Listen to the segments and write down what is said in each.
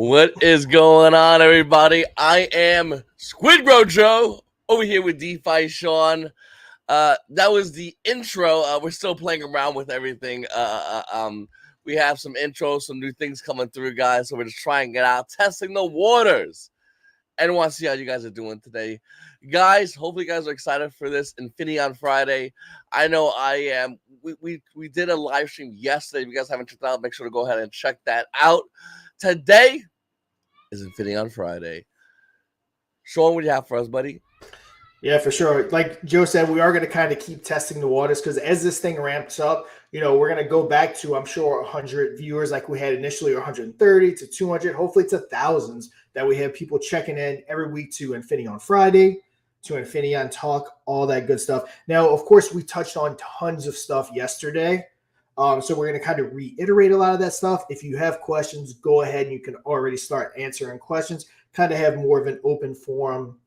What is going on, everybody? I am Squid Bro Joe over here with Defi Sean. That was the intro. We're still playing around with everything. We have some intros, some new things coming through, guys. So we're just trying it out, testing the waters, and want to see how you guys are doing today, guys. Hopefully, you guys are excited for this Infinaeon Friday. I know I am. We did a live stream yesterday. If you guys haven't checked it out, make sure to go ahead and check that out. Today is Infinion Friday. Sean, what do you have for us, buddy? Yeah, for sure. Like Joe said, we are going to kind of keep testing the waters because as this thing ramps up, we're going to go back to, I'm sure, 100 viewers like we had initially, or 130 to 200, hopefully to thousands that we have people checking in every week to Infinion Friday, to Infinion Talk, all that good stuff. Now, of course, we touched on tons of stuff yesterday. So we're going to kind of reiterate a lot of that stuff. If you have questions, go ahead and you can already start answering questions, kind of have more of an open forum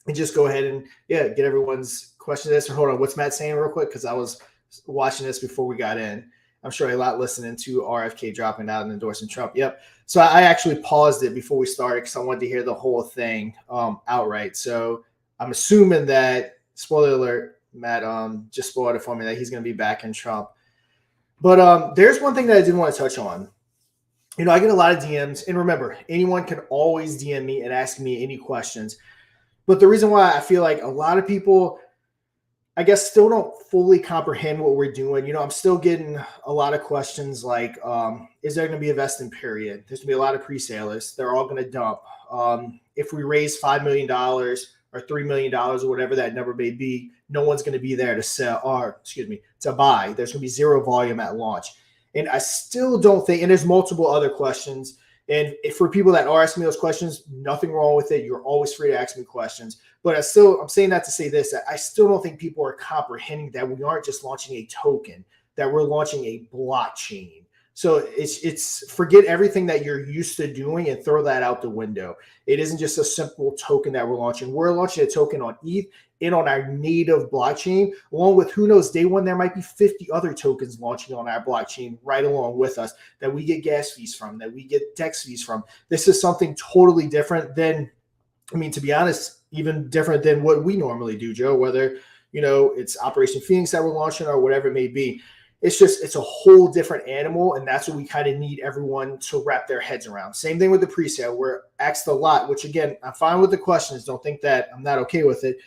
and just go ahead and, get everyone's questions. Hold on, what's Matt saying real quick? Because I was watching this before we got in. I'm sure a lot listening to RFK dropping out and endorsing Trump. Yep. So I actually paused it before we started because I wanted to hear the whole thing outright. So I'm assuming that, spoiler alert, Matt just spoiled it for me that he's going to be back in Trump. But there's one thing that I did want to touch on. I get a lot of DMs. And remember, anyone can always DM me and ask me any questions. But the reason why I feel like a lot of people, I guess, still don't fully comprehend what we're doing. I'm still getting a lot of questions like, is there going to be a vesting period? There's going to be a lot of pre-salers. They're all going to dump. If we raise $5 million or $3 million or whatever that number may be, no one's going to be there to sell to buy. There's going to be zero volume at launch. And I still don't think, and there's multiple other questions. And for people that are asking me those questions, nothing wrong with it. You're always free to ask me questions. But I'm saying that to say this, that I still don't think people are comprehending that we aren't just launching a token, that we're launching a blockchain. So it's forget everything that you're used to doing and throw that out the window. It isn't just a simple token that we're launching. We're launching a token on ETH and on our native blockchain, along with, who knows, day one, there might be 50 other tokens launching on our blockchain right along with us that we get gas fees from, that we get DEX fees from. This is something totally different than, to be honest, even different than what we normally do, Joe, whether, it's Operation Phoenix that we're launching or whatever it may be. It's a whole different animal, and that's what we kind of need everyone to wrap their heads around. Same thing with the presale. We're asked a lot, which, again, I'm fine with the questions. Don't think that I'm not okay with it.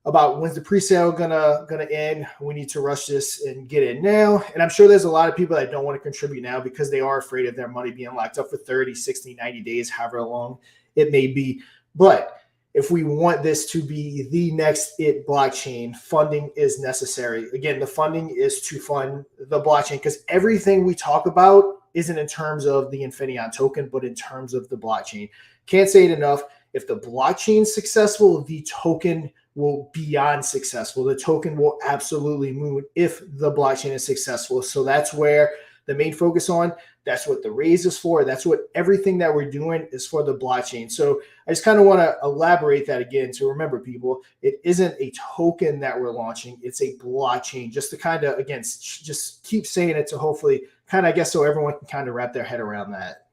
About when's the presale gonna end? We need to rush this and get in now. And I'm sure there's a lot of people that don't want to contribute now because they are afraid of their money being locked up for 30, 60, 90 days, however long it may be. But if we want this to be the next blockchain, funding is necessary. Again, the funding is to fund the blockchain because everything we talk about isn't in terms of the Infinion token, but in terms of the blockchain. Can't say it enough. If the blockchain's successful, the token will be beyond successful. The token will absolutely move if the blockchain is successful. So that's where the main focus on. That's what the raise is for. That's what everything that we're doing is for the blockchain. So I just kind of want to elaborate that again to remember, people, it isn't a token that we're launching. It's a blockchain, just to kind of, again, just keep saying it to hopefully kind of, I guess, so everyone can kind of wrap their head around that.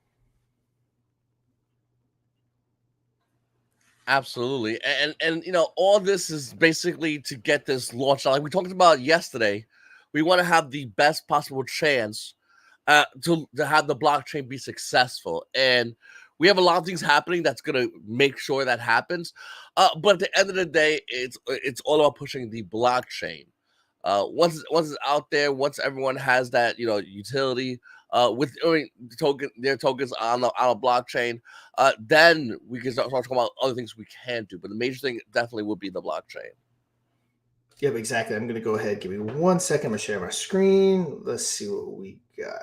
Absolutely. And all this is basically to get this launched out. Like we talked about yesterday, we want to have the best possible chance to have the blockchain be successful. And we have a lot of things happening that's going to make sure that happens. But at the end of the day, it's all about pushing the blockchain. Once it's out there, once everyone has that, utility, with their tokens on a blockchain, then we can start talking about other things we can do. But the major thing definitely would be the blockchain. Yep, exactly. I'm going to go ahead. Give me 1 second. I'm going to share my screen. Let's see what we got.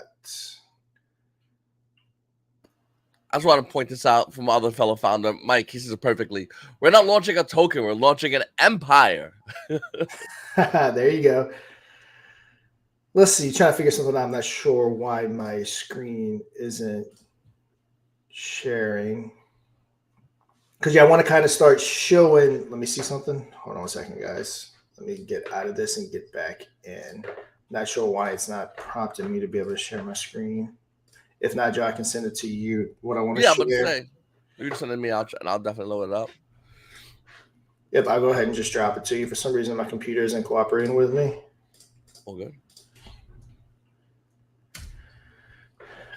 I just want to point this out from our other fellow founder, Mike. He says it perfectly. We're not launching a token. We're launching an empire. There you go. Let's see. Trying to figure something out. I'm not sure why my screen isn't sharing. Because, I want to kind of start showing. Let me see something. Hold on a second, guys. Let me get out of this and get back in. Not sure why it's not prompting me to be able to share my screen. If not, Joe, I can send it to you. What I want to Yeah, but share. say you can send it to me, and I'll definitely load it up. Yep, I'll go ahead and just drop it to you. For some reason, my computer isn't cooperating with me. All good.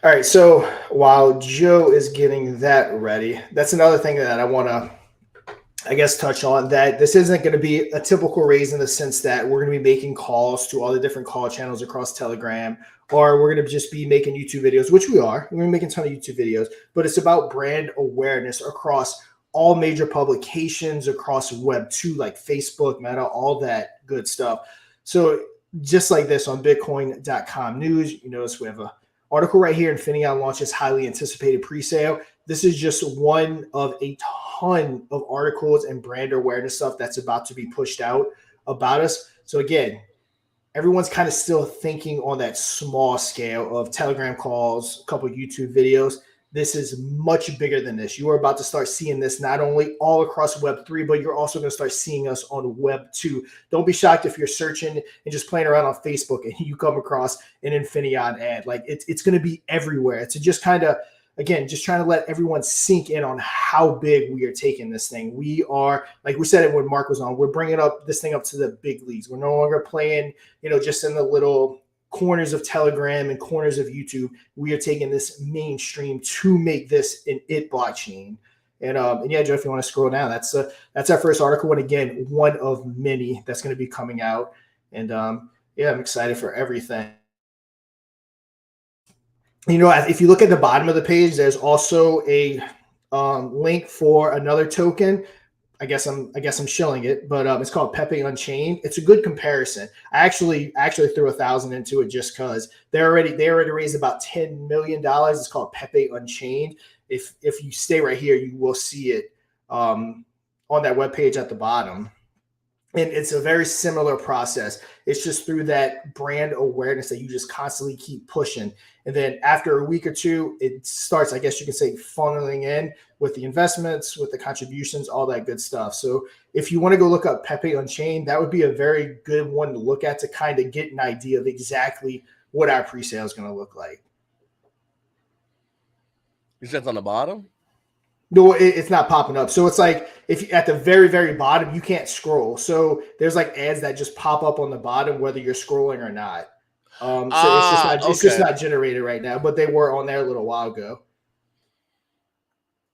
All right, so while Joe is getting that ready, that's another thing that I want to, I guess, touch on. That this isn't going to be a typical raise in the sense that we're going to be making calls to all the different call channels across Telegram, or we're going to just be making YouTube videos, which we are. We're going to be making a ton of YouTube videos, but it's about brand awareness across all major publications, across Web 2, like Facebook, Meta, all that good stuff. So just like this on Bitcoin.com news, you notice we have a article right here. Infinion launches highly anticipated pre-sale. This is just one of a ton of articles and brand awareness stuff that's about to be pushed out about us. So again, everyone's kind of still thinking on that small scale of Telegram calls, a couple YouTube videos. This is much bigger than this. You are about to start seeing this not only all across Web3, but you're also going to start seeing us on Web2. Don't be shocked if you're searching and just playing around on Facebook and you come across an Infinion ad. Like it's going to be everywhere. It's just kind of, again, just trying to let everyone sink in on how big we are taking this thing. We are, like we said it when Mark was on, we're bringing up this thing up to the big leagues. We're no longer playing, just in the little corners of Telegram and corners of YouTube. We are taking this mainstream to make this an it blockchain. And yeah, Joe, if you want to scroll down, that's our first article. And again, one of many that's going to be coming out. And yeah, I'm excited for everything. If you look at the bottom of the page, there's also a link for another token. I guess I'm shilling it, but it's called Pepe Unchained. It's a good comparison. I actually threw 1,000 into it just because they already raised about $10 million. It's called Pepe Unchained. If you stay right here, you will see it on that webpage at the bottom. And it's a very similar process. It's just through that brand awareness that you just constantly keep pushing. And then after a week or two, it starts, I guess you can say, funneling in with the investments, with the contributions, all that good stuff. So if you want to go look up Pepe Unchained, that would be a very good one to look at to kind of get an idea of exactly what our pre-sale is going to look like. You said it's on the bottom? No, it's not popping up. So it's like if at the very, very bottom, you can't scroll. So there's like ads that just pop up on the bottom, whether you're scrolling or not. So it's just not generated right now, but they were on there a little while ago.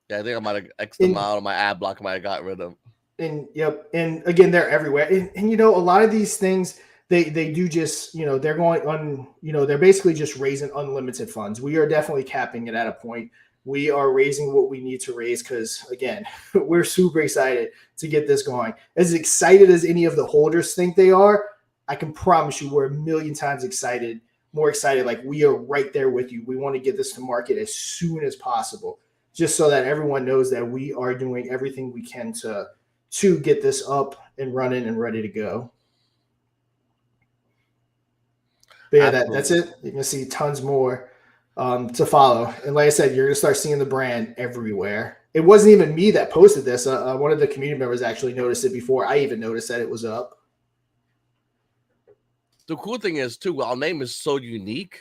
Yeah, I think I might have X'd them out on my ad block. I might have got rid of them. And yep. And again, they're everywhere. And a lot of these things, they do just, they're going on, they're basically just raising unlimited funds. We are definitely capping it at a point. We are raising what we need to raise because, again, we're super excited to get this going. As excited as any of the holders think they are, I can promise you we're a million times more excited. Like we are right there with you. We want to get this to market as soon as possible, just so that everyone knows that we are doing everything we can to get this up and running and ready to go. But yeah, that's it. You're going to see tons more to follow. And like I said, you're going to start seeing the brand everywhere. It wasn't even me that posted this. One of the community members actually noticed it before I even noticed that it was up. The cool thing is, too, our name is so unique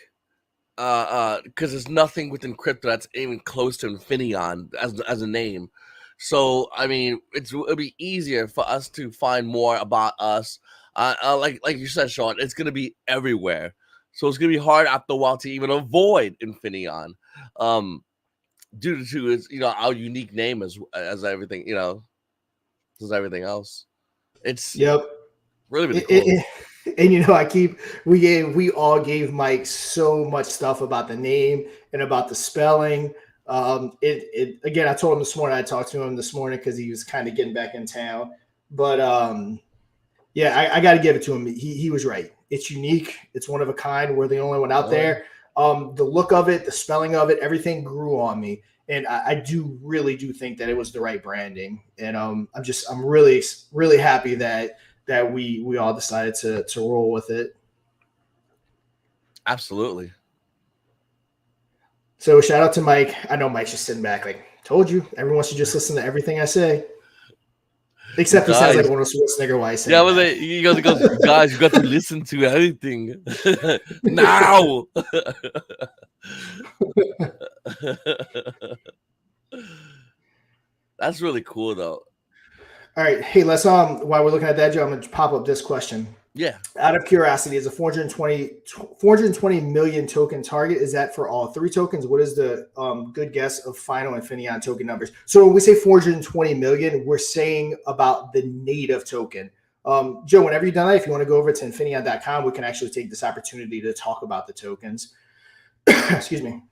because there's nothing within crypto that's even close to Infinion as a name. So, I mean, it'll be easier for us to find more about us. Like you said, Sean, it's going to be everywhere. So it's going to be hard after a while to even avoid Infinion due to its, our unique name as everything, as everything else. It's really cool. And we all gave Mike so much stuff about the name and about the spelling. Again, I told him this morning, I talked to him this morning because he was kind of getting back in town. But yeah, I got to give it to him. He was right. It's unique. It's one of a kind. We're the only one out there. The look of it, the spelling of it, everything grew on me. And I really do think that it was the right branding. And I'm really, really happy that we all decided to roll with it. Absolutely. So shout out to Mike. I know Mike's just sitting back like, told you, everyone should just listen to everything I say. Except he sounds like one of Schwarzenegger while I say that. He goes, guys, you got to listen to everything now. That's really cool, though. All right, hey, let's while we're looking at that, Joe, I'm gonna pop up this question. Yeah. Out of curiosity, is a 420 million token target? Is that for all three tokens? What is the good guess of final Infinion token numbers? So when we say 420 million, we're saying about the native token. Joe, whenever you're done that, if you want to go over to Infinion.com, we can actually take this opportunity to talk about the tokens. Excuse me.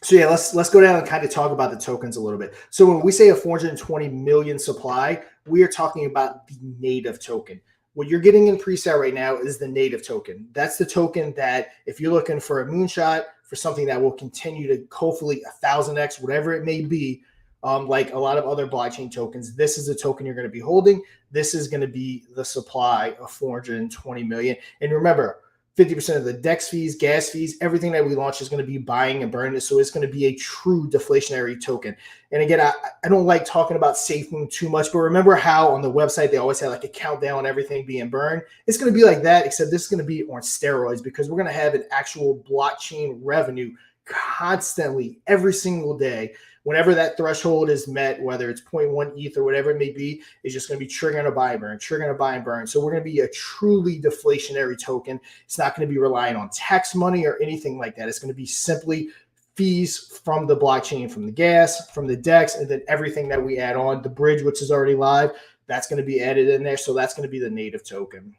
So yeah, let's go down and kind of talk about the tokens a little bit. So when we say a 420 million supply, we are talking about the native token. What you're getting in pre-sale right now is the native token. That's the token that if you're looking for a moonshot, for something that will continue to hopefully 1,000x, whatever it may be, like a lot of other blockchain tokens, this is the token you're going to be holding. This is going to be the supply of 420 million. And remember, 50% of the DEX fees, gas fees, everything that we launch is going to be buying and burning. So it's going to be a true deflationary token. And again, I don't like talking about SafeMoon too much, but remember how on the website they always had like a countdown on everything being burned? It's going to be like that, except this is going to be on steroids because we're going to have an actual blockchain revenue constantly every single day. Whenever that threshold is met, whether it's 0.1 ETH or whatever it may be, it's just going to be triggering a buy and burn, triggering a buy and burn. So we're going to be a truly deflationary token. It's not going to be relying on tax money or anything like that. It's going to be simply fees from the blockchain, from the gas, from the DEX, and then everything that we add on. The bridge, which is already live, that's going to be added in there. So that's going to be the native token.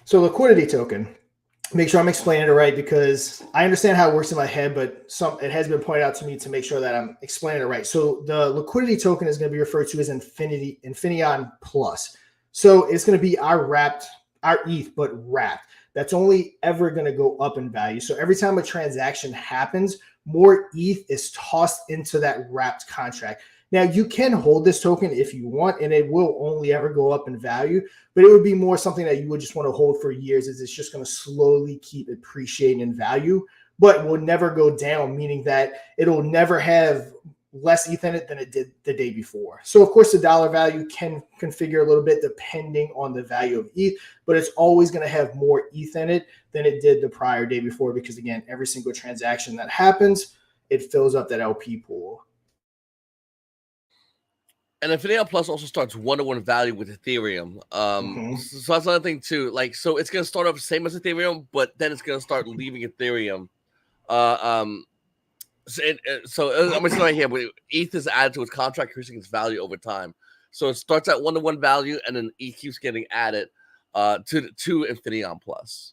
So liquidity token. Make sure I'm explaining it right because I understand how it works in my head, but it has been pointed out to me to make sure that I'm explaining it right. So the liquidity token is going to be referred to as Infinion Plus. So it's going to be our ETH, but wrapped. That's only ever going to go up in value. So every time a transaction happens, more ETH is tossed into that wrapped contract. Now, you can hold this token if you want, and it will only ever go up in value, but it would be more something that you would just want to hold for years as it's just going to slowly keep appreciating in value, but will never go down, meaning that it'll never have less ETH in it than it did the day before. So, of course, the dollar value can configure a little bit depending on the value of ETH, but it's always going to have more ETH in it than it did the prior day before because, again, every single transaction that happens, it fills up that LP pool. And Infinaeon Plus also starts 1-to-1 value with Ethereum. So that's another thing too. Like, so it's gonna start off the same as Ethereum, but then it's gonna start leaving Ethereum. So I'm gonna say right here, but ETH is added to its contract, increasing its value over time. So it starts at 1-to-1 value, and then ETH keeps getting added to Infinaeon Plus.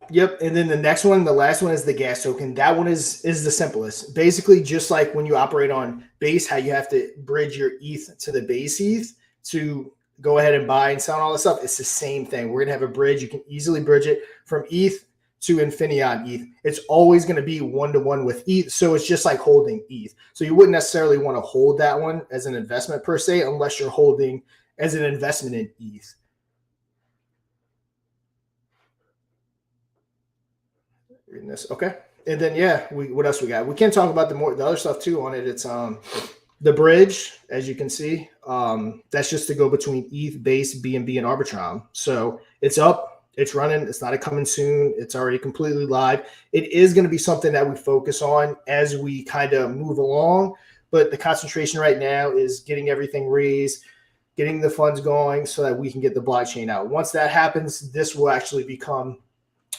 Yep, and then the next one, the last one is the gas token. That one is the simplest. Basically, just like when you operate on Base, how you have to bridge your ETH to the Base ETH to go ahead and buy and sell and all this stuff. It's the same thing. We're gonna have a bridge. You can easily bridge it from ETH to Infinion ETH. It's always going to be 1-to-1 with ETH. So it's just like holding ETH. So you wouldn't necessarily want to hold that one as an investment per se, unless you're holding as an investment in ETH. Reading this. Okay. And then, yeah, what else we got? We can talk about the other stuff too on it. It's the bridge, as you can see. That's just to go between ETH, Base, BNB, and Arbitrum. So it's up. It's running. It's not a coming soon. It's already completely live. It is going to be something that we focus on as we kind of move along. But the concentration right now is getting everything raised, getting the funds going so that we can get the blockchain out. Once that happens, this will actually become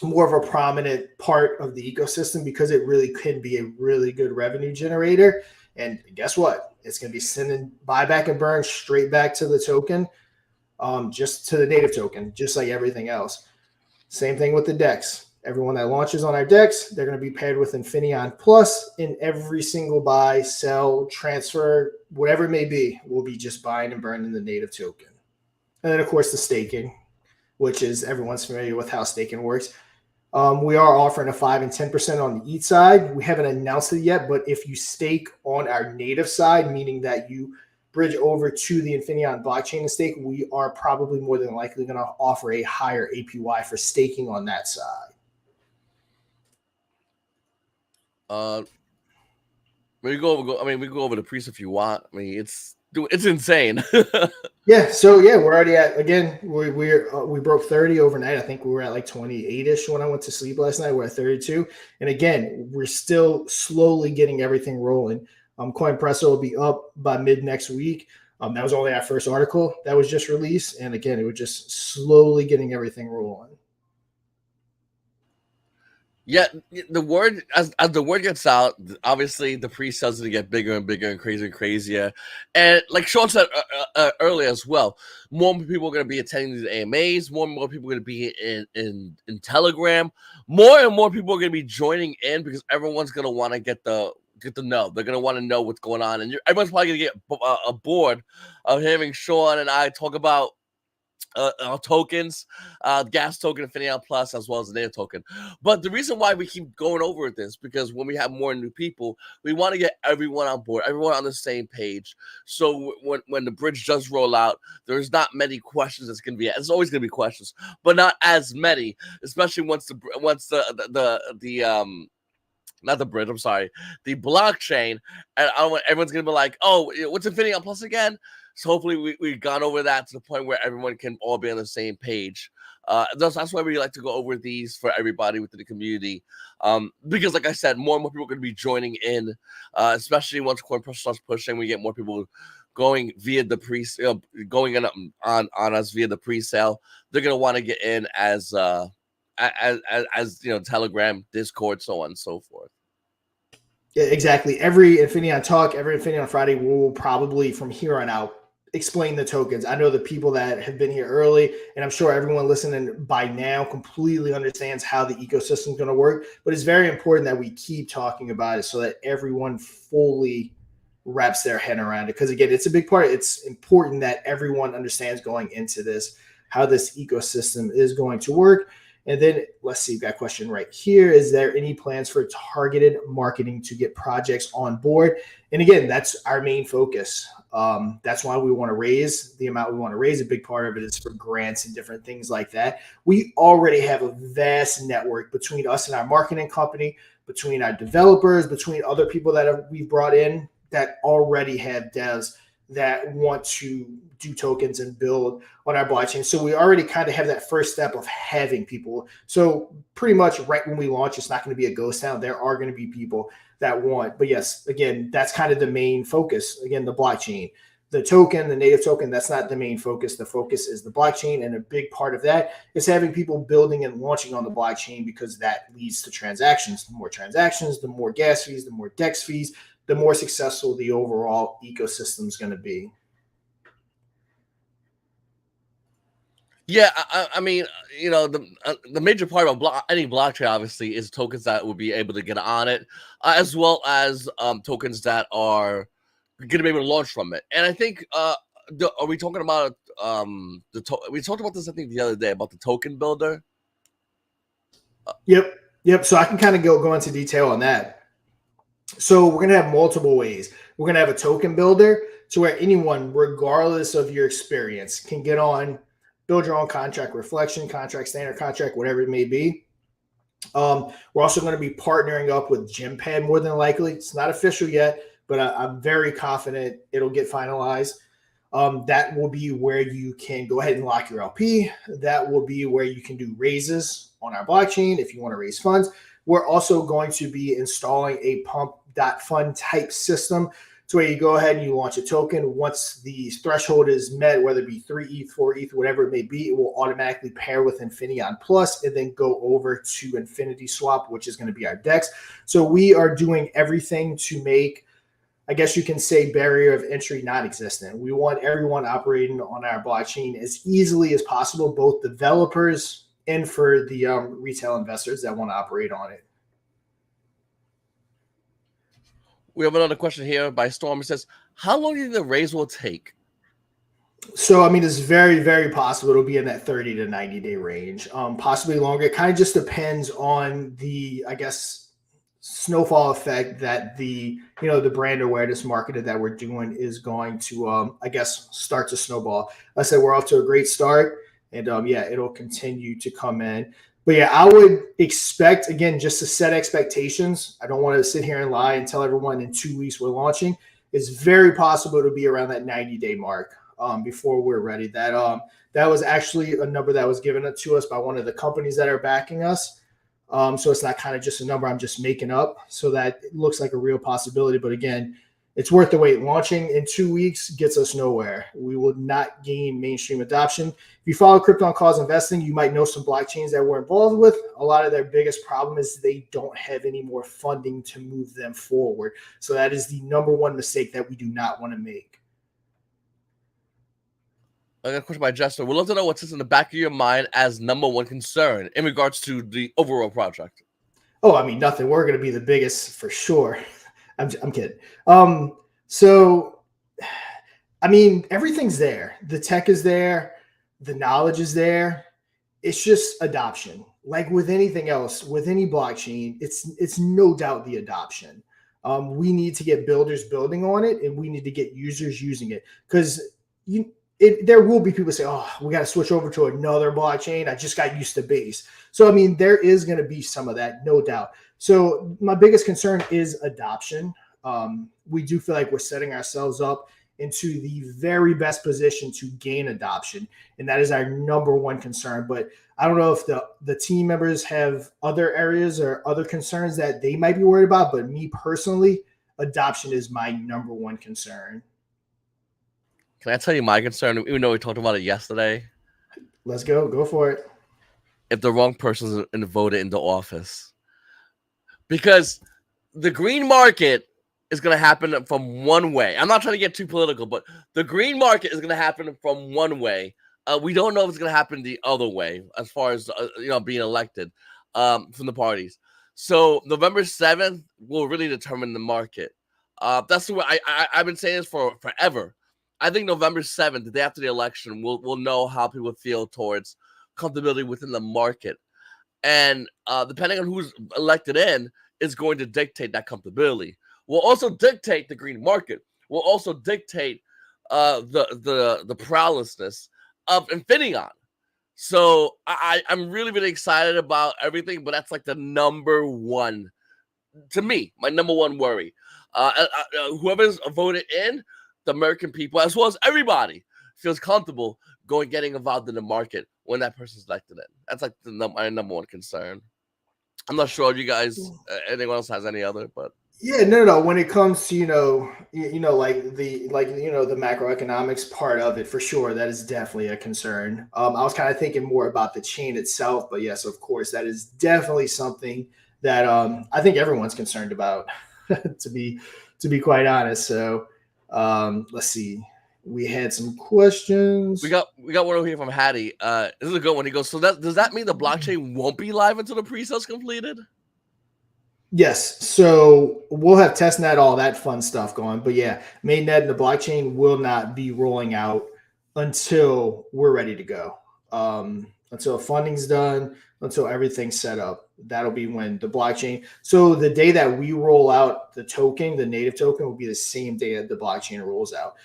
more of a prominent part of the ecosystem because it really could be a really good revenue generator. And guess what? It's going to be sending buyback and burn straight back to the token, just to the native token, just like everything else. Same thing with the DEX. Everyone that launches on our DEX, they're going to be paired with Infinion Plus in every single buy, sell, transfer, whatever it may be, we'll be just buying and burning the native token. And then, of course, the staking, which is everyone's familiar with how staking works. We are offering a 5 and 10% on the ETH side. We haven't announced it yet, but if you stake on our native side, meaning that you bridge over to the Infinion blockchain and stake, we are probably more than likely going to offer a higher APY for staking on that side. We go over the price if you want. I mean, it's insane. Yeah, so yeah, we're already at again. We broke 30 overnight. I think we were at like 28ish when I went to sleep last night. We're at 32, and again, we're still slowly getting everything rolling. CoinPresso will be up by mid next week. That was only our first article that was just released, and again, it was just slowly getting everything rolling. Yeah, the word as the word gets out, obviously the pre-sales gonna get bigger and bigger and crazier and crazier. And like Sean said earlier as well, more people are gonna be attending these AMAs. More and more people are gonna be in Telegram. More and more people are gonna be joining in because everyone's gonna want to get to know. They're gonna want to know what's going on, and everyone's probably gonna get bored of hearing Sean and I talk about our tokens, gas token, Infinaeon Plus, as well as the native token. But the reason why we keep going over this because when we have more new people, we want to get everyone on board, everyone on the same page. So when the bridge does roll out, there's not many questions that's going to be. There's always going to be questions, but not as many, especially once the not the bridge, I'm sorry, the blockchain, and everyone's gonna be like, "Oh, what's Infinium Plus again?" So hopefully we've gone over that to the point where everyone can all be on the same page. That's why we like to go over these for everybody within the community, because like I said, more and more people are going to be joining in, especially once CoinPress starts pushing. We get more people going via the going in on us via the pre-sale. They're going to want to get in as Telegram, Discord, so on and so forth. Yeah, exactly. Every Infinion talk, every Infinion Friday, will probably from here on out explain the tokens. I know the people that have been here early, and I'm sure everyone listening by now completely understands how the ecosystem is going to work. But it's very important that we keep talking about it so that everyone fully wraps their head around it. Because again, it's a big part. It's important that everyone understands going into this how this ecosystem is going to work. And then let's see, we've got a question right here. Is there any plans for targeted marketing to get projects on board? And again, that's our main focus. That's why we want to raise the amount we want to raise. A big part of it is for grants and different things like that. We already have a vast network between us and our marketing company, between our developers, between other people that we've brought in that already have devs that want to do tokens and build on our blockchain. So we already kind of have that first step of having people. So pretty much right when we launch, it's not going to be a ghost town. There are going to be people that want, but yes, again, that's kind of the main focus. Again, the blockchain, the token, the native token, that's not the main focus. The focus is the blockchain. And a big part of that is having people building and launching on the blockchain because that leads to transactions. The more transactions, the more gas fees, the more DEX fees, the more successful the overall ecosystem is going to be. Yeah, I mean, the major part of any blockchain obviously is tokens that will be able to get on it, as well as tokens that are going to be able to launch from it. And I think, are we talking about we talked about this I think the other day about the token builder? Yep. So I can kind of go into detail on that. So we're going to have multiple ways. We're going to have a token builder to where anyone, regardless of your experience, can get on, build your own contract, reflection contract, standard contract, whatever it may be. We're also going to be partnering up with Gympad more than likely. It's not official yet, but I'm very confident it'll get finalized. That will be where you can go ahead and lock your LP. That will be where you can do raises on our blockchain if you want to raise funds. We're also going to be installing a pump.fund type system to where you go ahead and you launch a token. Once the threshold is met, whether it be 3 ETH, 4 ETH, whatever it may be, it will automatically pair with Infinion Plus and then go over to Infinity Swap, which is going to be our DEX. So we are doing everything to make, I guess you can say, barrier of entry non-existent. We want everyone operating on our blockchain as easily as possible, both developers and for the retail investors that want to operate on it. We have another question here by Storm. It says, how long do you think the raise will take? So, I mean, it's very, very possible it'll be in that 30 to 90 day range, possibly longer. It kind of just depends on the, I guess, snowfall effect that the brand awareness marketing that we're doing is going to, I guess, start to snowball. Like I said, we're off to a great start. And it'll continue to come in. But yeah, I would expect, again, just to set expectations. I don't want to sit here and lie and tell everyone in 2 weeks we're launching. It's very possible to be around that 90-day mark. before we're ready. That was actually a number that was given to us by one of the companies that are backing us. So it's not kind of just a number I'm just making up. So that it looks like a real possibility. But again, it's worth the wait. Launching in 2 weeks gets us nowhere. We will not gain mainstream adoption. If you follow Crypto on Cause Investing, you might know some blockchains that we're involved with. A lot of their biggest problem is they don't have any more funding to move them forward. So that is the number one mistake that we do not want to make. I got a question by Jester. We'd love to know what sits in the back of your mind as number one concern in regards to the overall project. Oh, I mean, nothing. We're going to be the biggest for sure. I'm kidding. So, I mean, everything's there. The tech is there. The knowledge is there. It's just adoption. Like with anything else, with any blockchain, it's no doubt the adoption. We need to get builders building on it, and we need to get users using it, because there will be people say, oh, we got to switch over to another blockchain. I just got used to Base. So, I mean, there is going to be some of that, no doubt. So my biggest concern is adoption. We do feel like we're setting ourselves up into the very best position to gain adoption, and that is our number one concern. But I don't know if the team members have other areas or other concerns that they might be worried about, but me personally, adoption is my number one concern. Can I tell you my concern, even though we talked about it yesterday? Let's go for it. If the wrong person is voted into office. Because the green market is going to happen from one way. I'm not trying to get too political, but the green market is going to happen from one way. We don't know if it's going to happen the other way as far as being elected from the parties. So November 7th will really determine the market. That's the way I've been saying this for forever. I think November 7th, the day after the election, we'll know how people feel towards comfortability within the market. And depending on who's elected in is going to dictate that comfortability. Will also dictate the green market. Will also dictate the prowessness of Infinaeon. So I'm really, really excited about everything, but that's like the number one, to me, my number one worry. Whoever's voted in, the American people, as well as everybody, feels comfortable getting involved in the market when that person's elected in. That's like my number one concern. I'm not sure if you guys, anyone else has any other, but yeah, no. When it comes to like the macroeconomics part of it, for sure, that is definitely a concern. I was kind of thinking more about the chain itself, but yes, of course, that is definitely something that I think everyone's concerned about. to be quite honest. So let's see. We had some questions. We got one over here from Hattie. This is a good one. He goes, so does that mean the blockchain won't be live until the pre-sale's completed? Yes. So we'll have testnet, all that fun stuff going. But yeah, mainnet and the blockchain will not be rolling out until we're ready to go. Until funding's done, until everything's set up. That'll be when the blockchain. So the day that we roll out the token, the native token, will be the same day that the blockchain rolls out.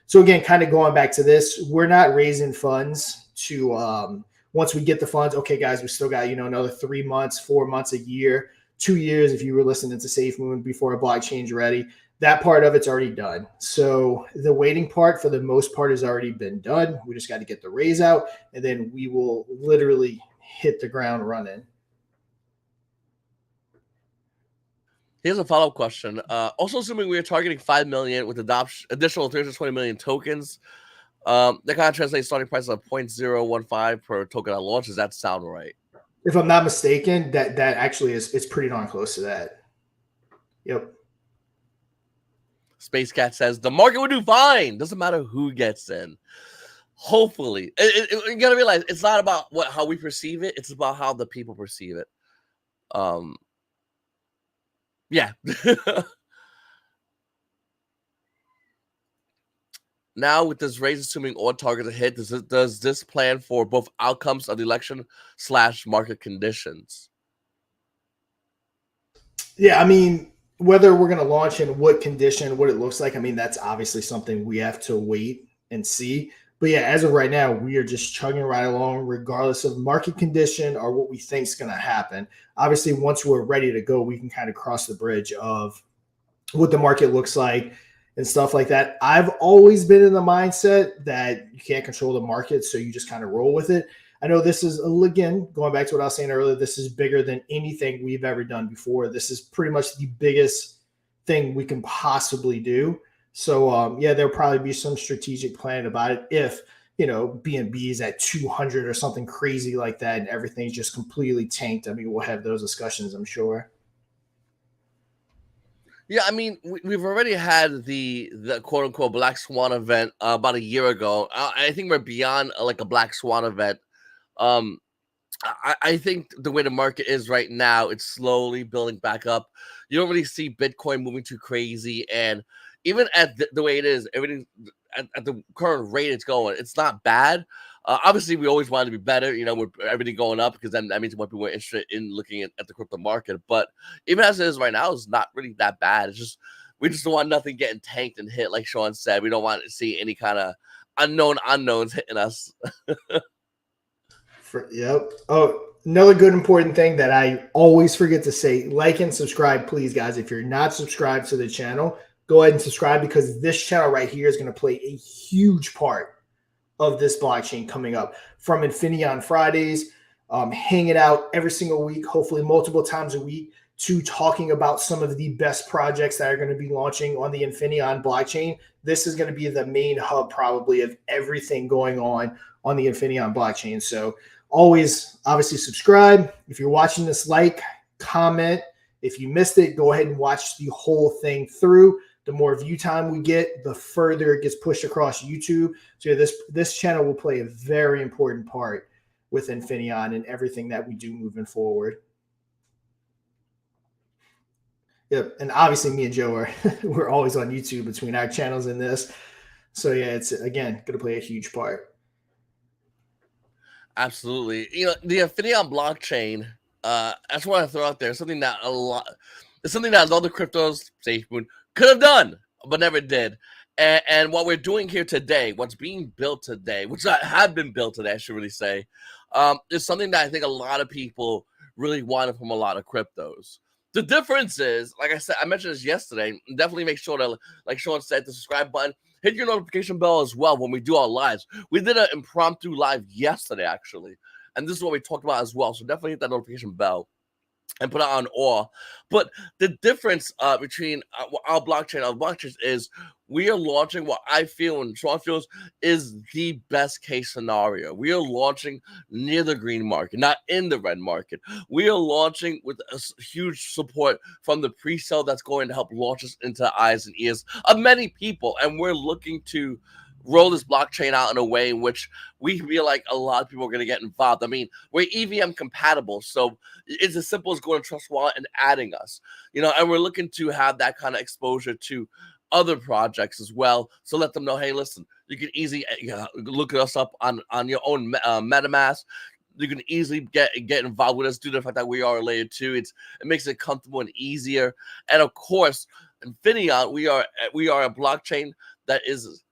So again, kind of going back to this, we're not raising funds to once we get the funds. Okay, guys, we still got another 3 months, 4 months, a year, 2 years. If you were listening to SafeMoon before a blockchain's ready, that part of it's already done. So the waiting part, for the most part, has already been done. We just got to get the raise out, and then we will literally hit the ground running. Here's a follow-up question. Also, assuming we are targeting 5 million with additional 320 million tokens, that kind of translates starting price of 0.015 per token at launch. Does that sound right? If I'm not mistaken, that actually it's pretty darn close to that. Yep. Space Cat says the market will do fine. Doesn't matter who gets in. Hopefully, you gotta realize it's not about how we perceive it. It's about how the people perceive it. Yeah. Now, with this raise, assuming all targets are hit, does this plan for both outcomes of the election / market conditions? Yeah, I mean, whether we're going to launch in what condition, what it looks like, I mean, that's obviously something we have to wait and see. But yeah, as of right now, we are just chugging right along regardless of market condition or what we think is going to happen. Obviously, once we're ready to go, we can kind of cross the bridge of what the market looks like and stuff like that. I've always been in the mindset that you can't control the market, so you just kind of roll with it. I know this is, again, going back to what I was saying earlier, this is bigger than anything we've ever done before. This is pretty much the biggest thing we can possibly do. So, yeah, there'll probably be some strategic plan about it if, BNB is at 200 or something crazy like that and everything's just completely tanked. I mean, we'll have those discussions, I'm sure. Yeah, I mean, we've already had the quote unquote Black Swan event about a year ago. I think we're beyond like a Black Swan event. Um, I think the way the market is right now, it's slowly building back up. You don't really see Bitcoin moving too crazy, and even at the way it is, everything at the current rate it's going, it's not bad. Obviously, we always want to be better, with everything going up, because then that means more people are interested in looking at the crypto market. But even as it is right now, it's not really that bad. It's just we just don't want nothing getting tanked and hit, like Sean said. We don't want to see any kind of unknowns hitting us. Yep. Oh, another good important thing that I always forget to say: like and subscribe, please, guys. If you're not subscribed to the channel, go ahead and subscribe, because this channel right here is going to play a huge part of this blockchain coming up. From Infinaeon Fridays, hanging out every single week, hopefully multiple times a week, to talking about some of the best projects that are going to be launching on the Infinaeon blockchain. This is going to be the main hub probably of everything going on the Infinaeon blockchain. So always, obviously, subscribe. If you're watching this, like, comment. If you missed it, go ahead and watch the whole thing through. The more view time we get, the further it gets pushed across YouTube. So yeah, this channel will play a very important part with Infinion and everything that we do moving forward. Yep, and obviously me and Joe are we're always on YouTube between our channels and this. So yeah, it's again going to play a huge part. Absolutely. The Infinion blockchain, I just want to throw out there something that it's something that other cryptos, SafeMoon, could have done, but never did. And what we're doing here today, what's being built today, which had been built today, I should really say, is something that I think a lot of people really wanted from a lot of cryptos. The difference is, like I said, I mentioned this yesterday, definitely make sure to, like Sean said, the subscribe button, hit your notification bell as well when we do our lives. We did an impromptu live yesterday, actually, and this is what we talked about as well. So definitely hit that notification bell and put it on all. But the difference between our blockchains is we are launching what I feel and Sean feels is the best case scenario. We are launching near the green market, not in the red market. We are launching with a huge support from the pre-sale that's going to help launch us into the eyes and ears of many people. And we're looking to roll this blockchain out in a way in which we feel like a lot of people are going to get involved. I mean, we're EVM compatible, so it's as simple as going to Trust Wallet and adding us, and we're looking to have that kind of exposure to other projects as well. So let them know, hey, listen, you can easily look us up on your own MetaMask. You can easily get involved with us due to the fact that we are layer 2. It makes it comfortable and easier. And of course, Infinion, we are a blockchain that is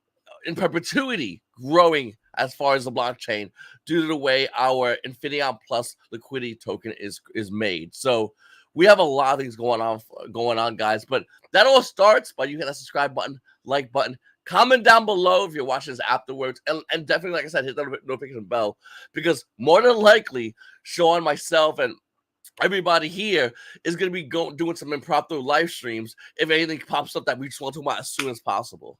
in perpetuity growing as far as the blockchain due to the way our Infinion Plus liquidity token is made. So we have a lot of things going on, guys. But that all starts by you hit that subscribe button, like button, comment down below if you're watching this afterwards, and definitely, like I said, hit that notification bell, because more than likely, Sean, myself, and everybody here is going to be doing some impromptu live streams if anything pops up that we just want to talk about as soon as possible.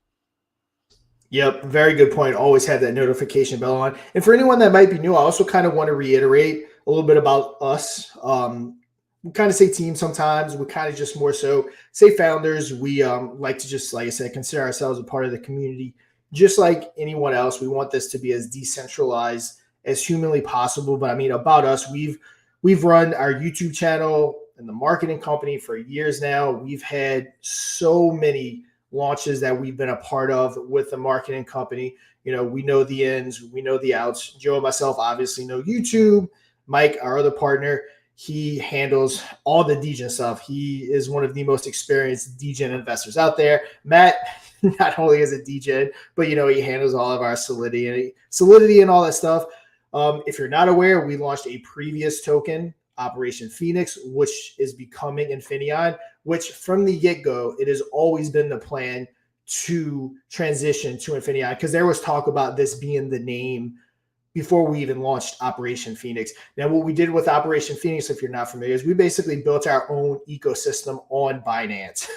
Yep, very good point. Always have that notification bell on. And for anyone that might be new, I also kind of want to reiterate a little bit about us. We kind of say team sometimes. We kind of just more so say founders. We like to just, like I said, consider ourselves a part of the community, just like anyone else. We want this to be as decentralized as humanly possible. But I mean, about us, we've run our YouTube channel and the marketing company for years now. We've had so many launches that we've been a part of with the marketing company. We know the ins, we know the outs. Joe and myself obviously know YouTube. Mike, our other partner, he handles all the degen stuff. He is one of the most experienced degen investors out there. Matt, not only is a degen, but he handles all of our Solidity and all that stuff. If you're not aware, we launched a previous token, Operation Phoenix, which is becoming Infinion, which from the get-go, it has always been the plan to transition to Infinion, because there was talk about this being the name before we even launched Operation Phoenix. Now, what we did with Operation Phoenix, if you're not familiar, is we basically built our own ecosystem on Binance.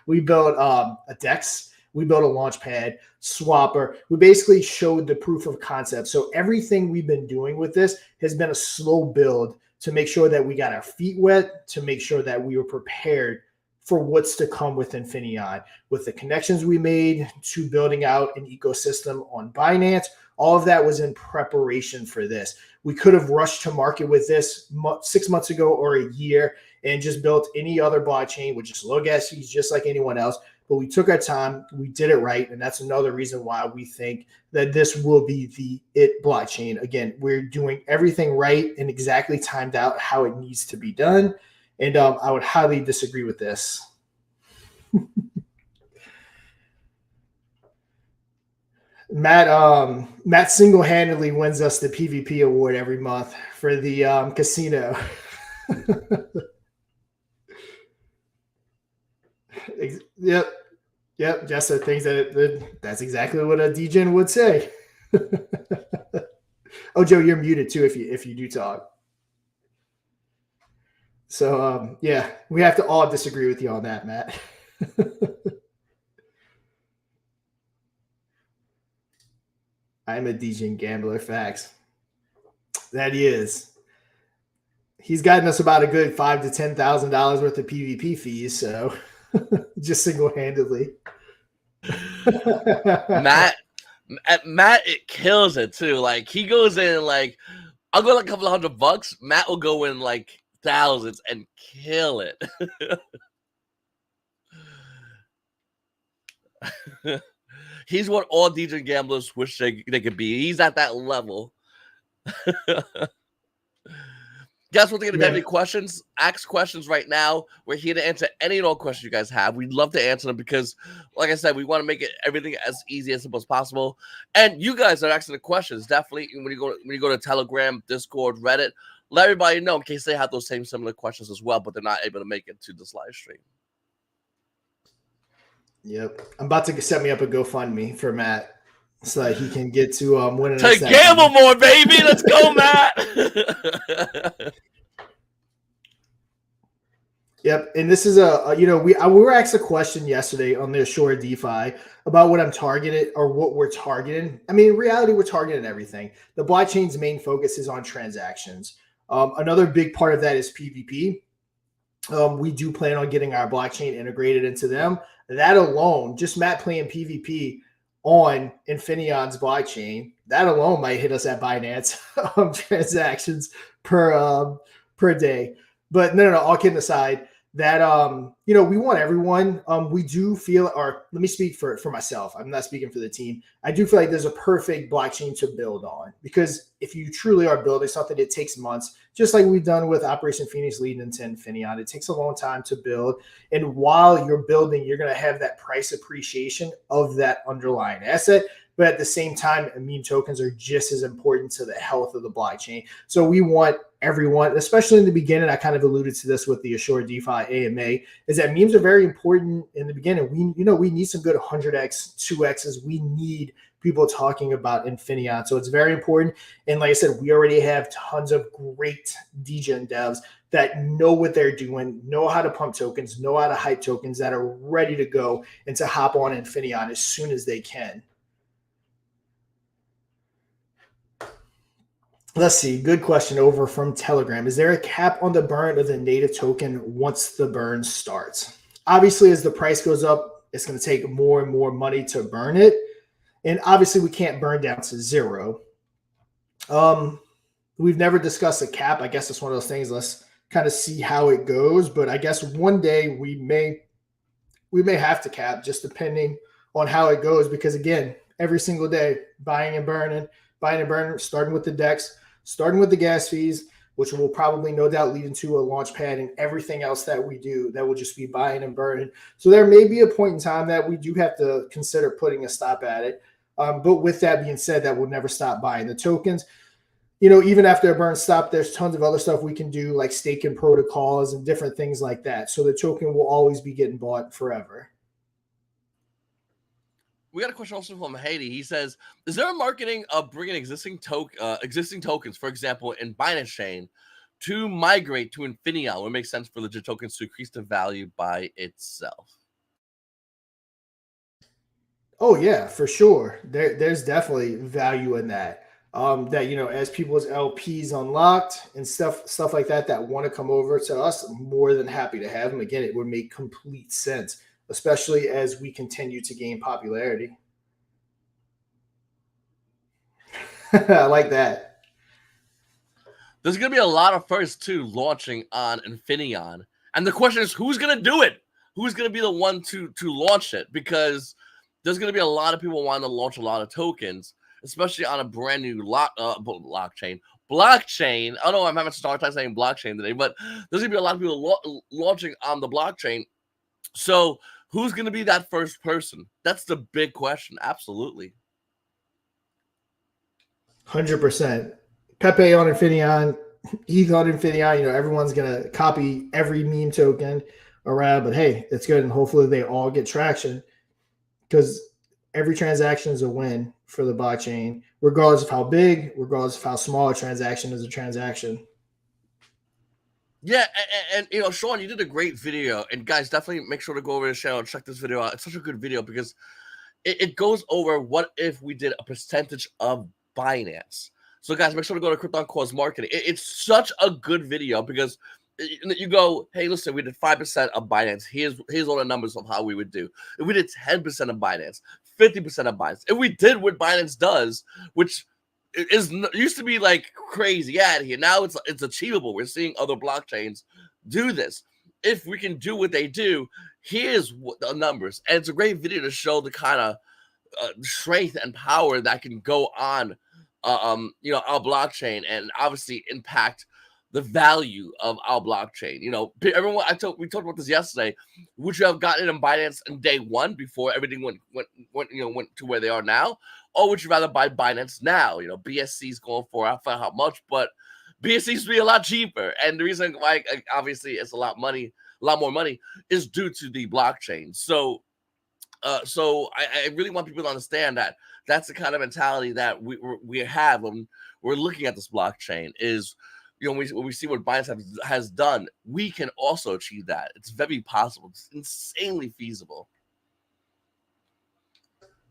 We built a DEX, we built a launchpad, swapper. We basically showed the proof of concept. So everything we've been doing with this has been a slow build to make sure that we got our feet wet, to make sure that we were prepared for what's to come with Infinion, with the connections we made to building out an ecosystem on Binance. All of that was in preparation for this. We could have rushed to market with this 6 months ago or a year and just built any other blockchain with just low gas fees, just like anyone else. But we took our time, we did it right, and that's another reason why we think that this will be the it blockchain. Again, we're doing everything right and exactly timed out how it needs to be done, and I would highly disagree with this. Matt single-handedly wins us the PvP award every month for the casino. Yep. Just the things that's exactly what a degen would say. Oh, Joe, you're muted too if you do talk. So yeah, we have to all disagree with you on that, Matt. I'm a degen gambler, facts. That he is. He's gotten us about a good $5,000 to $10,000 worth of PvP fees, so just single-handedly. Matt, it kills it too. Like he goes in like I'll go like a couple of $100. Matt will go in like thousands and kill it. He's what all DJ gamblers wish they could be. He's at that level. Guys, we're going to have any questions? Ask questions right now. We're here to answer any and all questions you guys have. We'd love to answer them because, like I said, we want to make it everything as easy as simple as possible. And you guys are asking the questions. Definitely, when you go to Telegram, Discord, Reddit, let everybody know in case they have those same similar questions as well, but they're not able to make it to this live stream. Yep, I'm about to set me up a GoFundMe for Matt so that he can get to winning. To gamble more, baby. Let's go, Matt. Yep, and this is we were asked a question yesterday on the Ashore DeFi about what I'm targeted or what we're targeting. I mean, in reality, we're targeting everything. The blockchain's main focus is on transactions. Another big part of that is PvP. We do plan on getting our blockchain integrated into them. That alone, just Matt playing PvP on Infineon's blockchain, that alone might hit us at Binance transactions per day. But no, all kidding aside, that we want everyone. We do feel, or let me speak for myself. I'm not speaking for the team. I do feel like there's a perfect blockchain to build on, because if you truly are building something, it takes months, just like we've done with Operation Phoenix leading into Infinion. It takes a long time to build, and while you're building, you're going to have that price appreciation of that underlying asset. But at the same time, meme tokens are just as important to the health of the blockchain. So we want everyone, especially in the beginning, I kind of alluded to this with the Ashore DeFi AMA, is that memes are very important in the beginning. We need some good 100x, 2x's. We need people talking about Infinion. So it's very important. And like I said, we already have tons of great degen devs that know what they're doing, know how to pump tokens, know how to hype tokens, that are ready to go and to hop on Infinion as soon as they can. Let's see. Good question over from Telegram. Is there a cap on the burn of the native token once the burn starts? Obviously, as the price goes up, it's going to take more and more money to burn it. And obviously, we can't burn down to zero. We've never discussed a cap. I guess it's one of those things. Let's kind of see how it goes. But I guess one day we may have to cap, just depending on how it goes. Because again, every single day, buying and burning, starting with the DEX, starting with the gas fees, which will probably no doubt lead into a launch pad, and everything else that we do that will just be buying and burning. So there may be a point in time that we do have to consider putting a stop at it. But with that being said, that will never stop buying the tokens. Even after a burn stop, there's tons of other stuff we can do, like staking protocols and different things like that. So the token will always be getting bought forever. we got a question also from Haiti. He says, "Is there a marketing of bringing existing tokens, for example, in Binance Chain, to migrate to Infinion, where it makes sense for legit tokens to increase the value by itself?" Oh yeah, for sure. There's definitely value in that. That as people's LPs unlocked and stuff like that want to come over to us, I'm more than happy to have them. Again, it would make complete sense, especially as we continue to gain popularity. I like that. There's going to be a lot of firsts too launching on Infinion, and the question is, who's going to do it? Who's going to be the one to launch it? Because there's going to be a lot of people wanting to launch a lot of tokens, especially on a brand new blockchain. Blockchain. I know I'm having a start time saying blockchain today, but there's going to be a lot of people launching on the blockchain. So who's going to be that first person? That's the big question. Absolutely. 100%. Pepe on Infinion, ETH on Infinion. Everyone's gonna copy every meme token around, but hey, it's good, and hopefully they all get traction because every transaction is a win for the blockchain, regardless of how big, regardless of how small a transaction is a transaction. Yeah, and Sean, you did a great video, and guys, definitely make sure to go over to the channel and check this video out. It's such a good video because it goes over what if we did a percentage of Binance. So, guys, make sure to go to Krypton Cause Marketing. It's such a good video because you go, hey, listen, we did 5% of Binance. Here's all the numbers of how we would do. If we did 10% of Binance, 50% of Binance, if we did what Binance does, which is used to be like crazy out here, now it's achievable. We're seeing other blockchains do this. If we can do what they do, here's what the numbers, and it's a great video to show the kind of strength and power that can go on, our blockchain, and obviously impact the value of our blockchain. Everyone, we talked about this yesterday. Would you have gotten in Binance on day one before everything went to where they are now, or would you rather buy Binance now? BSC is going for, I forgot how much, but BSC used to be a lot cheaper, and the reason why, obviously, it's a lot more money, is due to the blockchain. So I really want people to understand that that's the kind of mentality that we have when we're looking at this blockchain. Is when we see what Binance has done, we can also achieve that. It's very possible. It's insanely feasible.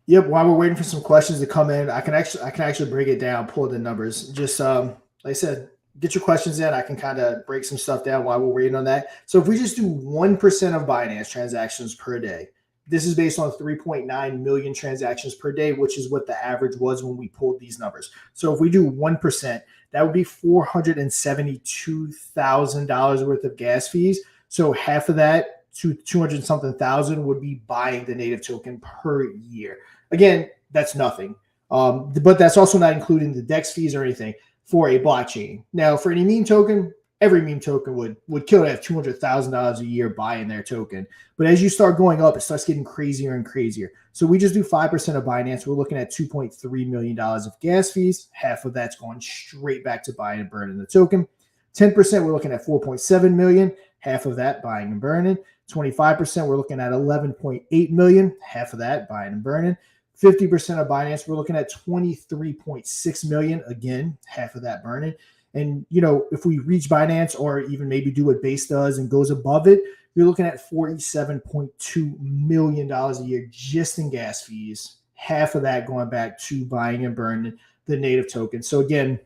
Yep. While we're waiting for some questions to come in, I can actually break it down, pull the numbers. Just like I said, get your questions in. I can kind of break some stuff down while we're waiting on that. So if we just do 1% of Binance transactions per day, this is based on 3.9 million transactions per day, which is what the average was when we pulled these numbers. So if we do 1%, that would be $472,000 worth of gas fees. So half of that, to 200 something thousand, would be buying the native token per year. Again, that's nothing. But that's also not including the DEX fees or anything for a blockchain. Now, for any meme token, every meme token would kill to have $200,000 a year buying their token. But as you start going up, it starts getting crazier and crazier. So we just do 5% of Binance. We're looking at $2.3 million of gas fees. Half of that's going straight back to buying and burning the token. 10%, we're looking at $4.7 million. Half of that buying and burning. 25%, we're looking at $11.8 million. Half of that buying and burning. 50% of Binance, we're looking at $23.6 million. Again, half of that burning. And, if we reach Binance or even maybe do what Base does and goes above it, you're looking at $47.2 million a year just in gas fees. Half of that going back to buying and burning the native token. So again,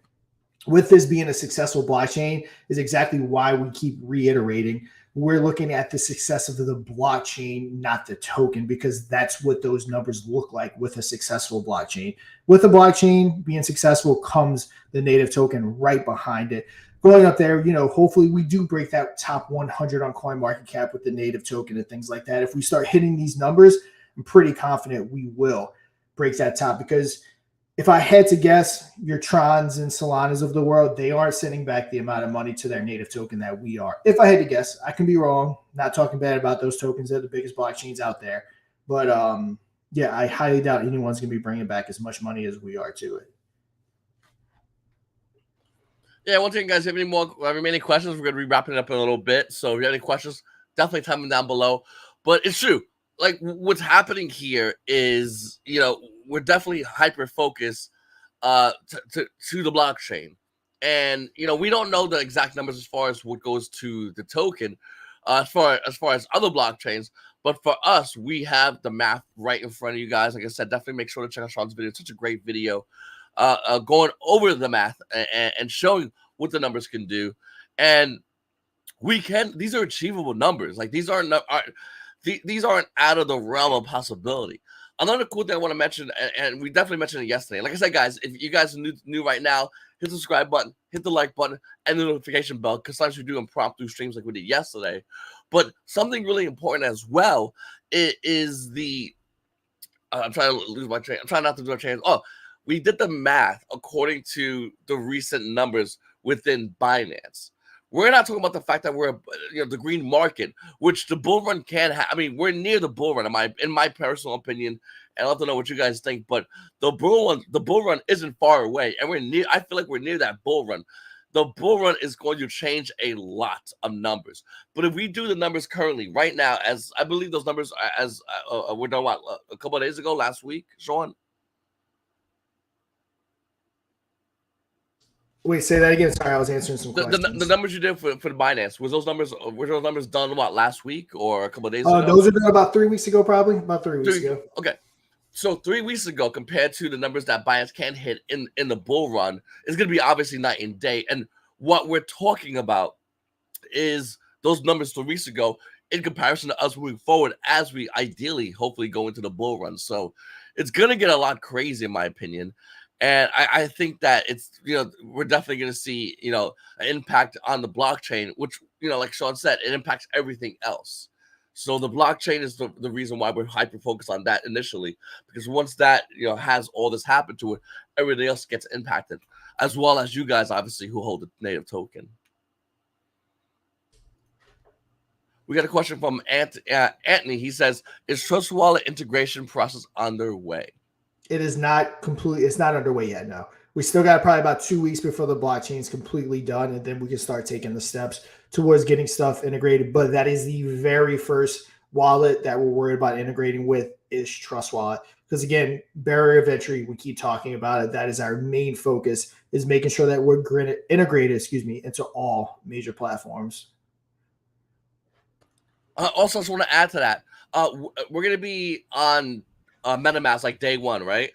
with this being a successful blockchain is exactly why we keep reiterating we're looking at the success of the blockchain, not the token, because that's what those numbers look like with a successful blockchain. With a blockchain being successful comes the native token right behind it. Going up there, hopefully we do break that top 100 on CoinMarketCap with the native token and things like that. If we start hitting these numbers, I'm pretty confident we will break that top, because if I had to guess, your Trons and Solanas of the world, they aren't sending back the amount of money to their native token that we are. If I had to guess, I can be wrong. Not talking bad about those tokens. They're the biggest blockchains out there. But yeah, I highly doubt anyone's going to be bringing back as much money as we are to it. Yeah, once again, guys, if you have any more remaining questions, we're going to be wrapping it up in a little bit. So if you have any questions, definitely type them down below. But it's true. like what's happening here is, we're definitely hyper focused to the blockchain, and we don't know the exact numbers as far as what goes to the token, as far as other blockchains. But for us, we have the math right in front of you guys. Like I said, definitely make sure to check out Sean's video. It's such a great video, going over the math and showing what the numbers can do, and these are achievable numbers. Like these aren't out of the realm of possibility. Another cool thing I want to mention, and we definitely mentioned it yesterday. Like I said, guys, if you guys are new right now, hit the subscribe button, hit the like button, and the notification bell, because sometimes we do impromptu streams like we did yesterday. But something really important as well is the I'm trying to lose my train. I'm trying not to do a change. Oh, we did the math according to the recent numbers within Binance. We're not talking about the fact that we're, the green market, which the bull run can have. I mean, we're near the bull run, in my personal opinion, and I'd love to know what you guys think. But the bull run isn't far away, and we're near. I feel like we're near that bull run. The bull run is going to change a lot of numbers. But if we do the numbers currently, right now, as I believe those numbers, as we're done a couple of days ago, last week, Sean. Wait, say that again. Sorry, I was answering some questions. The numbers you did for the Binance, were those numbers done last week or a couple of days ago? Those are done about 3 weeks ago, probably about 3 weeks ago. Okay, so 3 weeks ago compared to the numbers that Binance can hit in the bull run is going to be obviously night and day. And what we're talking about is those numbers 3 weeks ago in comparison to us moving forward as we ideally, hopefully, go into the bull run. So it's going to get a lot crazy, in my opinion. And I think that it's, we're definitely going to see, an impact on the blockchain, which, like Sean said, it impacts everything else. So the blockchain is the reason why we're hyper focused on that initially, because once that, has all this happen to it, everything else gets impacted, as well as you guys, obviously, who hold the native token. We got a question from Anthony. He says, is Trust Wallet integration process underway? It is not complete. It's not underway yet. No, we still got probably about 2 weeks before the blockchain is completely done, and then we can start taking the steps towards getting stuff integrated. But that is the very first wallet that we're worried about integrating with is Trust Wallet, because again, barrier of entry. We keep talking about it. That is our main focus, is making sure that we're integrated, into all major platforms. Also, I just want to add to that. We're going to be on MetaMask like day one, right?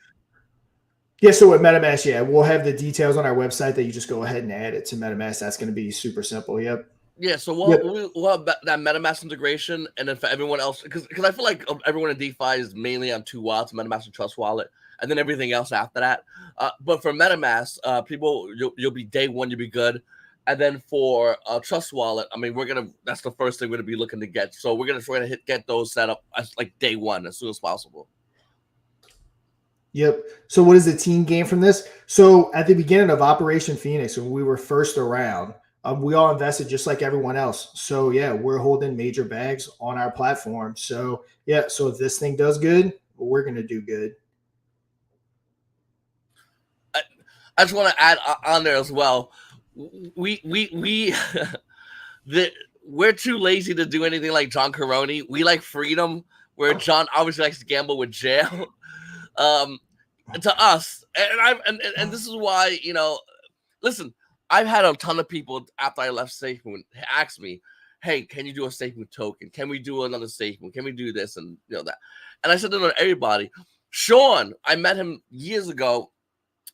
Yeah, so with MetaMask, yeah, we'll have the details on our website that you just go ahead and add it to MetaMask. That's going to be super simple. Yep. Yeah, so we'll have that MetaMask integration, and then for everyone else, because I feel like everyone in DeFi is mainly on two wallets, MetaMask and Trust Wallet, and then everything else after that. But for MetaMask, people, you'll be day one, you'll be good. And then for Trust Wallet, I mean, that's the first thing we're gonna be looking to get. So we're gonna get those set up as like day one as soon as possible. Yep. So what does the team gain from this? So at the beginning of Operation Phoenix, when we were first around, we all invested just like everyone else. So yeah, we're holding major bags on our platform. So yeah, so if this thing does good, we're going to do good. I just want to add on there as well. We're too lazy to do anything like John Caroni. We like freedom, where John obviously likes to gamble with jail. To us, and this is why, listen, I've had a ton of people after I left SafeMoon ask me, hey, can you do a SafeMoon token? Can we do another SafeMoon? Can we do this and that? And I said to everybody, Sean, I met him years ago,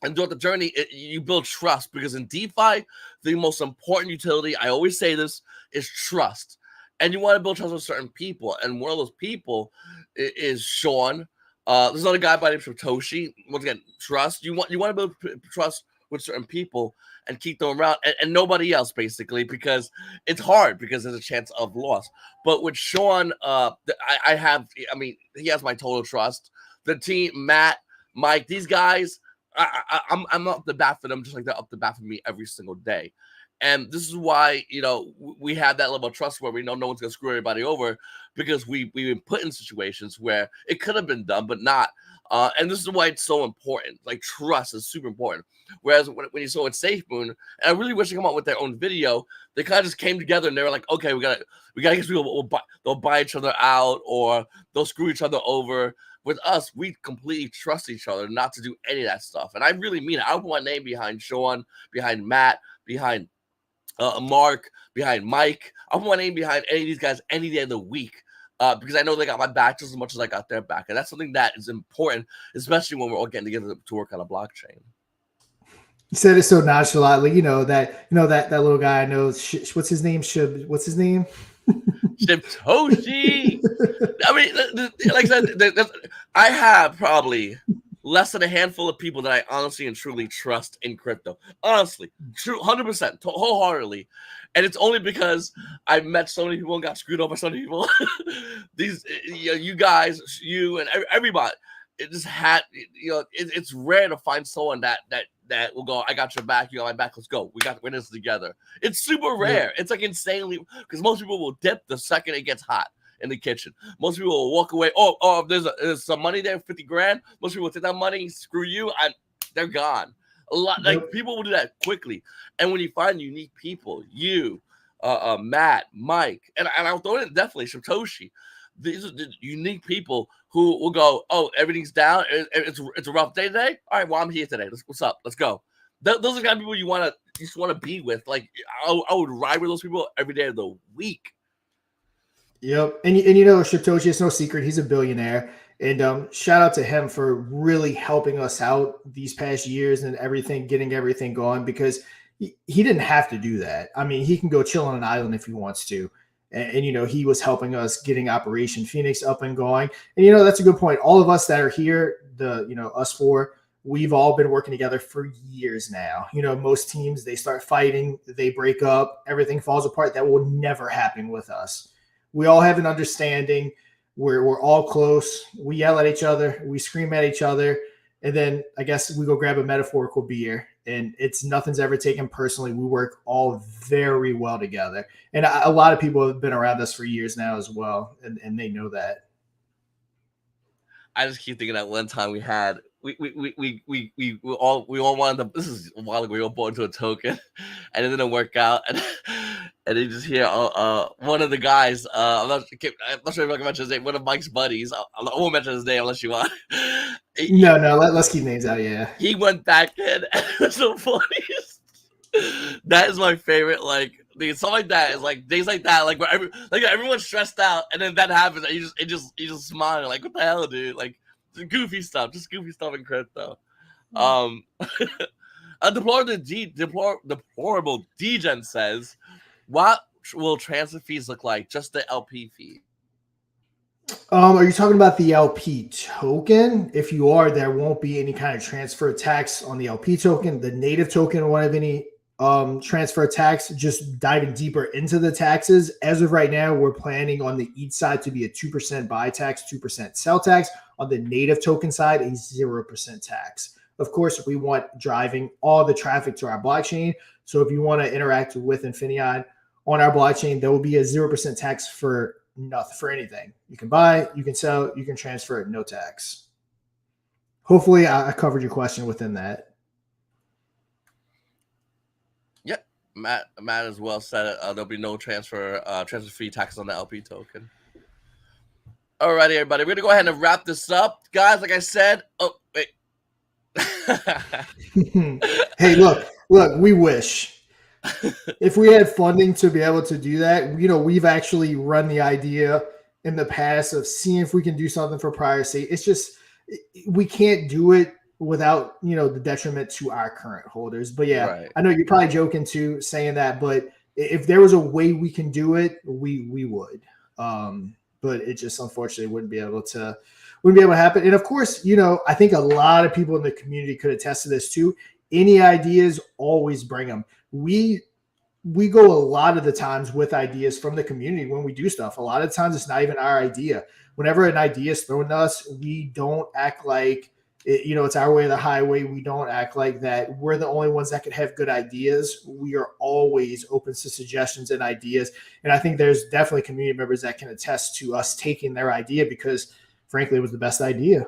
and throughout the journey, you build trust, because in DeFi, the most important utility, I always say this, is trust. And you want to build trust with certain people, and one of those people is Sean. There's another guy by the name of Satoshi. Once again, trust. You want to build trust with certain people and keep them around, and nobody else, basically, because it's hard, because there's a chance of loss. But with Sean, he has my total trust. The team, Matt, Mike, these guys, I'm up the bat for them, just like they're up the bat for me every single day. And this is why, we have that level of trust where we know no one's going to screw everybody over, because we've been put in situations where it could have been done, but not. And this is why it's so important. Like, trust is super important. Whereas when you saw with Safe Moon, and I really wish they come out with their own video, they kind of just came together and they were like, okay, we gotta get people. They'll buy each other out, or they'll screw each other over. With us, we completely trust each other not to do any of that stuff. And I really mean it. I don't put my name behind Sean, behind Matt, behind Mark, behind Mike. I put my name behind any of these guys any day of the week, because I know they got my back just as much as I got their back. And that's something that is important, especially when we're all getting together to work on a blockchain. You said it so nonchalantly, that little guy I know. What's his name? What's his name? Shibtoshi. I mean, like I said, I have probably less than a handful of people that I honestly and truly trust in crypto. Honestly, true, 100%, wholeheartedly. And it's only because I've met so many people and got screwed over by so many people. These, you guys, you and everybody. It just had, it's rare to find someone that will go, I got your back, you got my back, let's go. We're in this together. It's super rare. Yeah. It's like insanely, because most people will dip the second it gets hot in the kitchen. Most people will walk away. If there's some money there, 50 grand. Most people will take that money, screw you, they're gone. A lot, like, people will do that quickly. And when you find unique people, you, Matt, Mike, and I'll throw in definitely Shibtoshi. These are the unique people who will go, oh, everything's down. It's a rough day today. All right, well, I'm here today. What's up? Let's go. Those are the kind of people you just want to be with. Like, I would ride with those people every day of the week. Yep, and Shibtoshi, it's no secret he's a billionaire, and shout out to him for really helping us out these past years and getting everything going, because he didn't have to do that. I mean, he can go chill on an island if he wants to. And he was helping us getting Operation Phoenix up and going. And, that's a good point. All of us that are here, us four, we've all been working together for years now. Most teams, they start fighting, they break up, everything falls apart. That will never happen with us. We all have an understanding. We're all close. We yell at each other. We scream at each other. And then I guess we go grab a metaphorical beer, and nothing's ever taken personally. We work all very well together. And a lot of people have been around us for years now as well, and they know that. I just keep thinking that one time we all wanted to, this is a while ago, we all bought into a token and it didn't work out. And you just hear one of the guys, I'm not sure if I can mention his name, one of Mike's buddies. I won't mention his name unless you want. No, let's keep names out. Yeah. He went back in, and it was so funny. That is my favorite. Like, something like that is like days like that, like where everyone's stressed out, and then that happens, and you just smile, like, what the hell, dude? Like, goofy stuff in crypto. A deplorable degen says, what will transfer fees look like? Just the LP fee. Are you talking about the LP token? If you are, there won't be any kind of transfer tax on the LP token. The native token won't have any transfer tax. Just diving deeper into the taxes. As of right now, we're planning on the ETH side to be a 2% buy tax, 2% sell tax. On the native token side, a 0% tax. Of course, we want driving all the traffic to our blockchain. So if you want to interact with Infinaeon on our blockchain, there will be a 0% tax for nothing, for anything. You can buy, you can sell, you can transfer it, no tax. Hopefully I covered your question within that. Yep. Matt as well said it. There'll be no transfer fee taxes on the LP token. Alrighty, everybody. We're going to go ahead and wrap this up. Guys, like I said, oh, wait. Hey, look, we wish. If we had funding to be able to do that, we've actually run the idea in the past of seeing if we can do something for privacy. It's just, we can't do it without, the detriment to our current holders. But yeah, right. I know you're probably joking too, saying that, but if there was a way we can do it, we would. But it just unfortunately wouldn't be able to happen. And of course, I think a lot of people in the community could attest to this too. Any ideas, always bring them. We go a lot of the times with ideas from the community when we do stuff. A lot of times it's not even our idea. Whenever an idea is thrown to us, we don't act like it's our way or the highway. We don't act like that. We're the only ones that can have good ideas. We are always open to suggestions and ideas. And I think there's definitely community members that can attest to us taking their idea because, frankly, it was the best idea.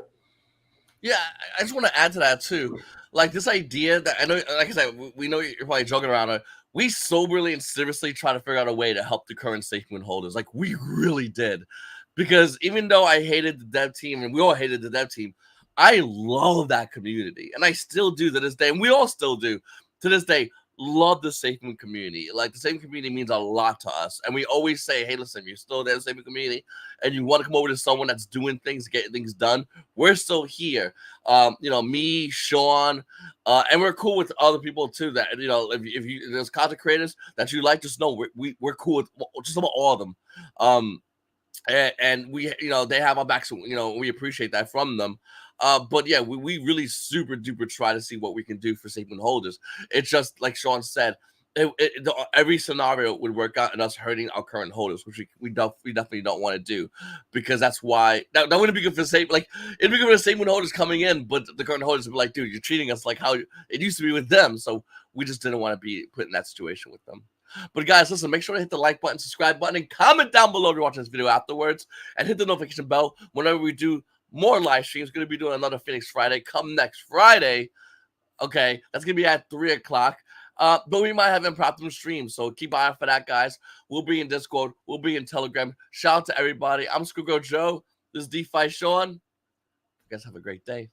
Yeah, I just want to add to that too. Like this idea that I know, like I said, we know you're probably joking around. We soberly and seriously try to figure out a way to help the current SafeMoon holders. Like we really did, because even though I hated the dev team and we all hated the dev team, I love that community, and I still do to this day, and we all still do to this day. Love the SafeMoon community. Like the SafeMoon community means a lot to us, and we always say, "Hey, listen, if you're still there in the SafeMoon community, and you want to come over to someone that's doing things, getting things done, we're still here." Me, Sean, and we're cool with other people too. That if you there's content creators that you like, just know we're cool with just about all of them. And we, they have our backs. We appreciate that from them. But yeah, we really super duper try to see what we can do for SafeMoon holders. It's just like Sean said. Every scenario would work out in us hurting our current holders, which we definitely don't want to do, because that's why that wouldn't be good for safe. Like it'd be good for the SafeMoon holders coming in, but the current holders would be like, dude, you're treating us like how it used to be with them. So we just didn't want to be put in that situation with them. But guys, listen, make sure to hit the like button, subscribe button, and comment down below if you're watching this video afterwards, and hit the notification bell whenever we do more live streams. Going to be doing another Phoenix Friday come next Friday. Okay, that's going to be at 3 o'clock. But we might have impromptu streams, so keep an eye out for that, guys. We'll be in Discord. We'll be in Telegram. Shout out to everybody. I'm Screwgirl Joe. This is DeFi Sean. You guys have a great day.